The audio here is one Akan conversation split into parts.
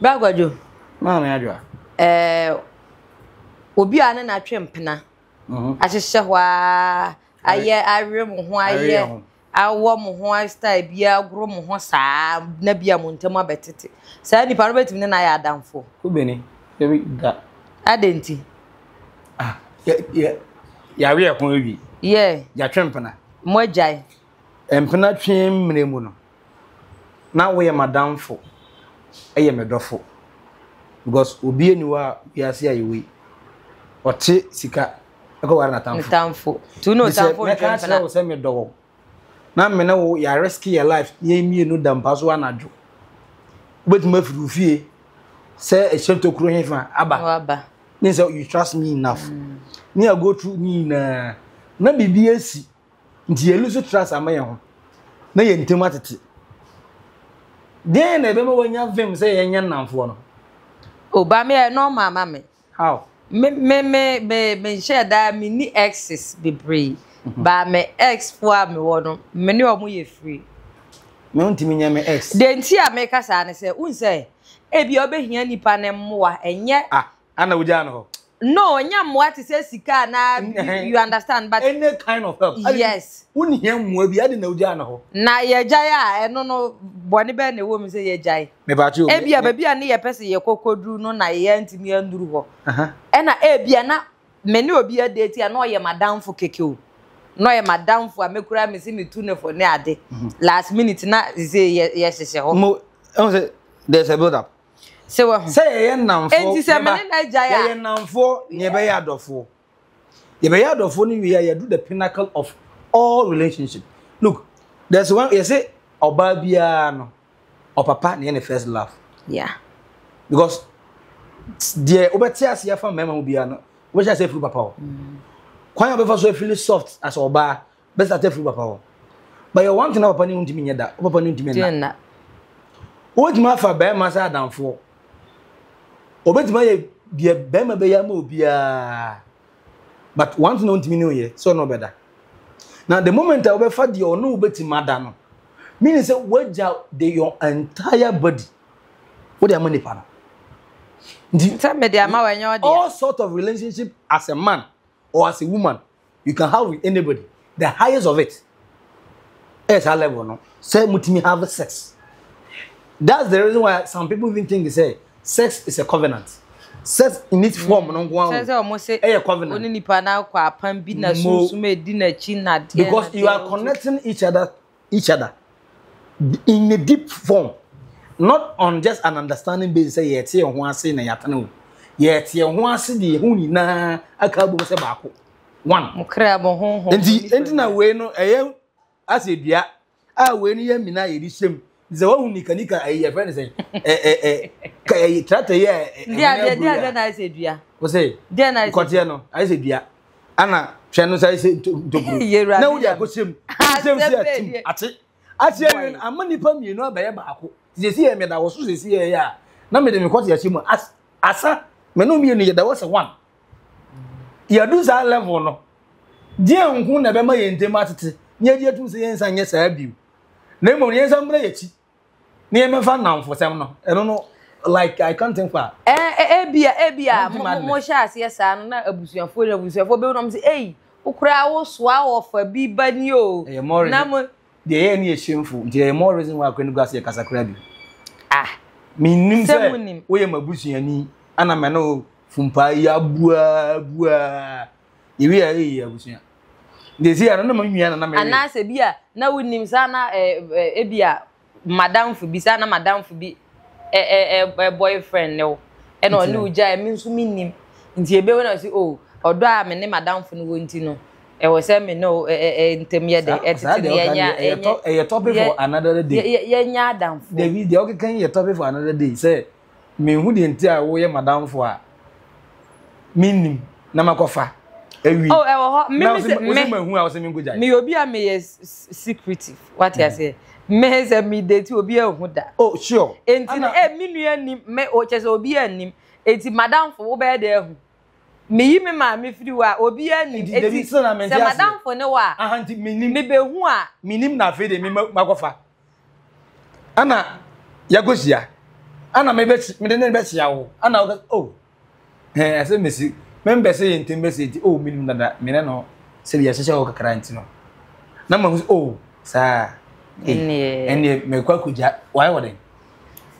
Bagwajo. Mama adwa. Obi ane na twempena. Ahyehye hwa aye awe mo ho aye awo mo ho style bia agro mo ho saa na bia mo ntem abetete. Saa nipa no betimi na ya adamfo. Kubeni. Yebi da. Adenti. Ya we ekon ebi. Ya twempena. Mo agyae. Empena twem mremu no. Na we madamfo. Eye medofo. Because obi eniwa biase ayewe. Ote sika eko wara na tamfo. Tu no tamfo twempena. Na wo se me dowo. Na me na wo ya risk your life. Ye mie no dampa so anajo. Betuma firu fie. Say a shelter kuro hefa aba. Means you trust me enough. Me I go through me na bibi asi. Nti you lose trust amaye ho. Na ye ntem atete. Den na be ma wanya vim say ye nya namfo no. O ba me no mama me. How? Me share that me ni exes be brave. Ba me ex for me wono. Me ni omo ye free. Me untimi nya me ex. Den ti a me kasa ne say un say ebi obehia nipa ne mmoa enye ana wuja no ho. No, nya mmoa ti say sika na you understand but any kind of help. Yes. Unhia mmoa bi ade na wuja no ho. Na ye jai a eno no bone be na wo mi say ye jai. Me ba ti o. Ebi a ba bia ne ye pese ye kokoduru no na ye ntimi anduru ho. E na ebi na me ne obi adeti a no ye madamfo keke o. No ye madamfo a mekura me si me tu ne for ne ade. Last minute na say yes ho. Mo say there's a build up. Say what? Say ye namfo. Enti se me na jaya. Ye namfo ye be ya adofo. Ye be ya adofo ni we ya do the pinnacle of all relationship. Look, there's one you say oba bia no. Or papa na the first love. Yeah. Because the obeti ase fa mema mo bia no. We just say free papa o. Kwan obefa so feel soft as oba best at free papa o. But you want to know papa ni untimi nya da. Papa ni untimi na. Otima fa be ma sa adamfo. Obetima ye bia be ma be ya ma obia. But want to know untimi no ye so no better. Now the moment I obefa the ono obetima da no. Meaning say waja your entire body. What the money para. All sort of relationship as a man or as a woman you can have with anybody. The highest of it. It's a level no. Say mutimi have sex. That's the reason why some people even think they say sex is a covenant. Sex in its form no go on. Say a covenant. Oni nipa na kwa pam bi na sunsume di na chi na de. Because you are connecting each other in a deep form. Not on just an understanding basis say ye tie ho ase na yatana o. Ye tie ho ase de hu ni na aka bo se baako. One. Mokra bo ho. Enti na we no eye ase dua a we ni ya mina ye di hyem. Ze wa hu nika ayi friend say kai trata ye dia na ase dua. Wo say dia na ase kote no ase dua. Ana hwe no say tokuro. Na wo dia ko hyem. Hyem si ati. Ati yen amani pa mienu abaye baako. Sisi ye me da wo so sisi ye ya. Na me de me kote ya hyem asa me no mienu ye da wo se one. Ya do za level no. Die nku na be ma ye ntem atete. Nya die tum se ye nsa nye saa biu. Na mo ye nsa mbra ye chi. Na ye me fa namfo sem no. Eno no like I can't think for. Ebia mo sha ase saa no na abusuafo be no say eh ukura wo soa wo fa bi bani o. Na mo the any shameful. There more reason why I couldn't go see a Casacrabi. Meaning, we am a busiani, and I'm no fumpa ya bua. You are a busia. They say, I don't know me, and I say, Bia, now with Nimsana, Ebia, Madame Fubisana, Madame Fubi, a boyfriend, no, and on new jay means to mean him. In the when I say, oh, or do I mean Madame Funwintino. I was saying no intermediate a topic for another day. Yeah, down. David, the okay can you topic for another day. Say me who the entire way madam for meaning Namakofa. Oh, me who I was saying good. Me obi a me secretive. What I say? Me say me date obi a hu da. Oh, sure. Enti me nua nim me o chese obi anim. Enti madam for obi there hu. Me yi me ma me firi wa obi ani eti se madam fo ne wa ahanti minim me be hu a minim na fe de me makofa ana yagosia ana me de be chia wo ana oh I say Messi member say intimbe say oh minimum dada me no say ya hye wo kakra nti no na ma oh sa ene me kwa kuja why woden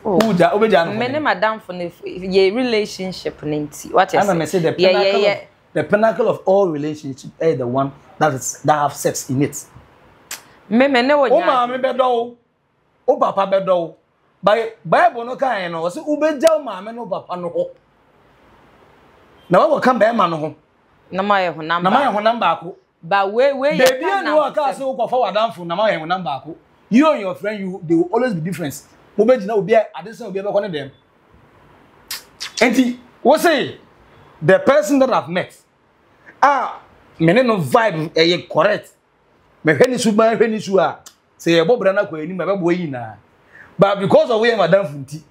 uja obeja no me ne madam for ye relationship nti what you say ana me say the pinnacle of all relationships is the one that have sex in it me ne wo nya o ma me bedo o papa bedo by Bible no kan no say ubeja o ma me no papa no ho na wo kan be ma no ho na ma ye ho number ako ba we ye kan na wo ka say wo kwa wadamfo na ma ye ho number ako you and your friend they will always be different ubeji na obi adese obi be ko ne dem enti wo say the person that I've met me no vibe correct me hwani su ba hwani su a say ye bobra na kwa ani me be bo yi na but because of we madam funti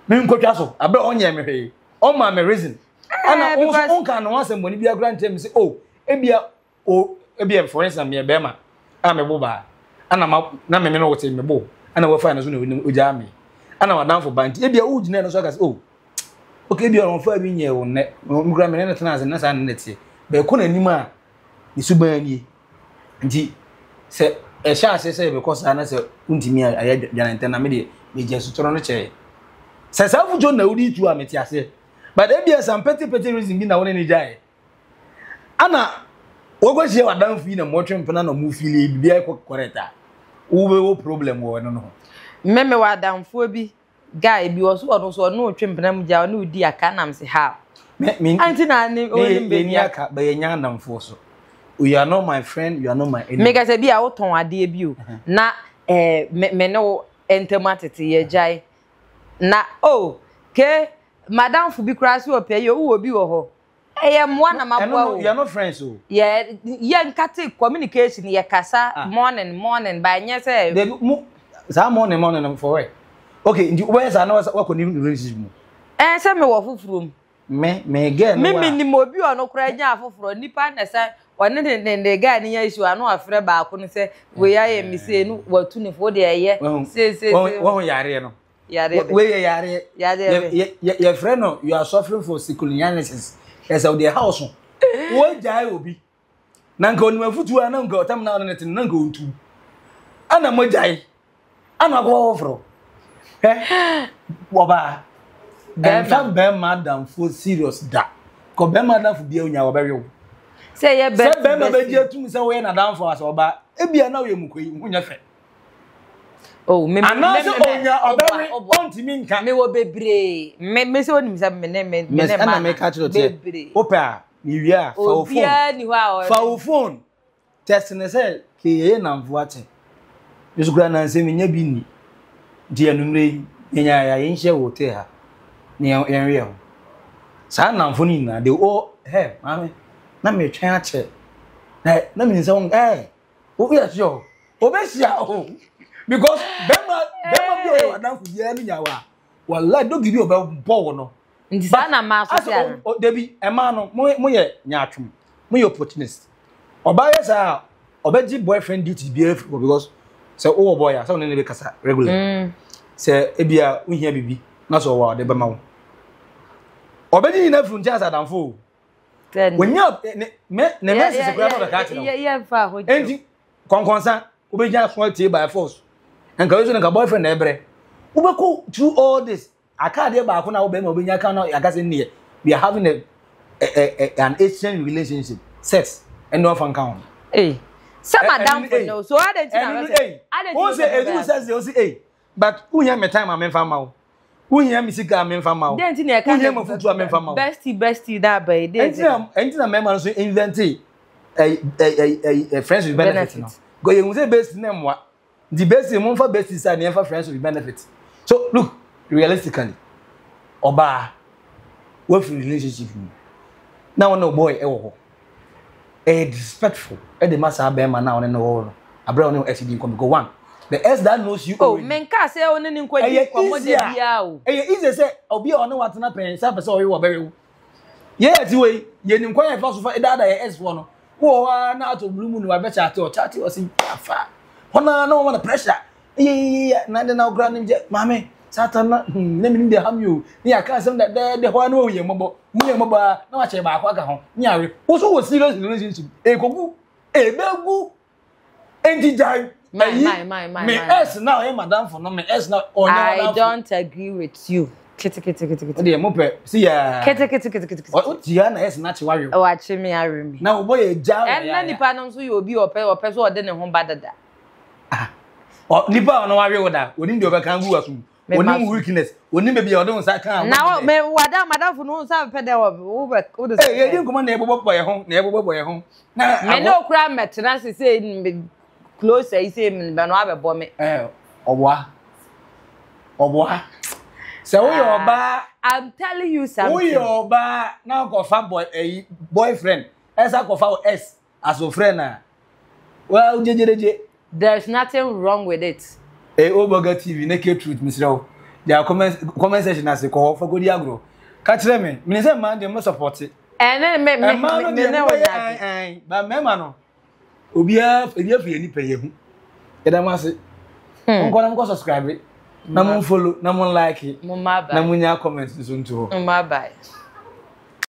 me nkotwa so abe onye me hwe on ma me reason ana on kan no asem boni bia grant me say oh ebia for instance me be ma me boba ana ma na me no wote me bo ana we fa na so na oja me ana madam for banti ebia ugina no so ka say oh okay ebia on fa bi nye wo ne ngura me ne tena na sa ne tie be ko na nim a ni suban ni nti se e sha se because ana se untimi aya dwanante na me de me je sutoro no che se sa fu jo na udi tu a me ti ase but ebia some petty reason bi na wona ni jai ana ogo je wadan fu na mo twempena na mo fili bia correct a wo problem wo no meme wadan fu bi guy bi wo so no twempena mu ja no udi aka nam se ha me anti na ni o ni be ni aka be nya nam fu so you are not my friend you are not my enemy me ga se bia wo ton ade bi o na me no entematete ye jai na ke madam fu bi krasi o pe yo wo bi wo ho mo na mabwa o you are not friends o ye nkate communication ye kasa morning by nya say za morning for where okay ndi we za na wa ko ni relationship mu say me wo fufuru me again me ni mo bi ono kura nya fufuru nipa na say one ne guy ni ya issue anu afre ba ko ni say we ya ye mi say nu watu ne fo de ye say won yare no we yare your friend no you are suffering for psychoanalysis as of the house wo jai obi nanka oni mafutu ana nka otam na ne tin nanka ontu ana mo jai ana go ofro woba be madam for serious da ko be madam for bia onya wo be we say ye best say be ma be je tum say we na dan for as oba e bia na we mukoyi hunya fe me onya obere ontimi nka me wo bebre me se onim sa me ma me ka chiro te opa mi wi a fa wo phone test ne say ke ye na mvu ate yesukura na nse nya bi ni di anumre nya ya ye nhye wo te ha ne yen wi ho sa na mvu ni na de o mame na me twen a che na me nse won wo ya jo obesia because bema bi o wadan fu ye ni nyawa wallahi do gibi o be bo no nti sa na ma so ya debi e ma no mo ye nyaatwum mo ye opportunist oba ye sa obeji boyfriend duty bi afro because say o boy ya say no ne be kasa regular say ebia uhia bibi na so wa de be ma wo obeji ni na fru ntia sa danfo wonya me message kura no be ka tino ye fa ho enti konkonsa obeji aso tie by force and ka na boyfriend na ebre ubeko through all this akade ba ko na wo be ma obenya ka na yakase ne we are having an exchange relationship sex and no fan count some madam for no so I don't say edu says you say but who hear me time am fa ma wo who hear me sika am fa ma wo then tin e ka hear me futu am fa ma wo bestie that by dey enti na me so invent a friends with benefit no go you say bestie na mwa the best thing for best is and for friends with benefit. So look, realistically, oba what relationship now no boy disrespectful the master be man now no abra no actually come go one the S that knows you men ka say oni ni nkwaji komo de bia o easy say obi o no watena pen say person o be ti we ye ni nkwan fa so fa da S for no wo na ato blue moon wa be chat o si afa Hona no want pressure. Na de na gra nim je mame. Satana na me dey ham you na aka asem da de ho na oye mobo mu ye mobo na wa che ba akwa ka ho nyawe wo so wo serious relationship e kogu e begu enti jai my me es now e madam for no me es now I don't agree with you. Kete. Ode mo pe see ya. Kete. O tia na es na che wawe. O ache me aremi. Na wo boy ja. Na nipa no so you obi ope so ode ne ho badada. Ah. O nipa no wawe wo da. Oni ndi obeka ngu asum. Oni weakness. Oni be bia ode nsa kan. Na me wada madam for no nsa pe de wo wo de. Eh, ye nkomo na ebobo boy ho, na ebobo boy ho. Na me no kra metena se closer you say me no abebo me. Oboa. So we oba, I'm telling you something. We oba now go fa boyfriend. Esa go fa S as a friend na. Well, jejereje. There's nothing wrong with it. Oboga TV naked truth Mr. Their comment section as ko for go di agro. Ka kire me, me say man dey mo support it. And me ba me ma no. Obia fi ni peye hu. Eda ma se. Nko subscribe. Na mun follow, na mun like, na mun ya comment nso nto. Bye.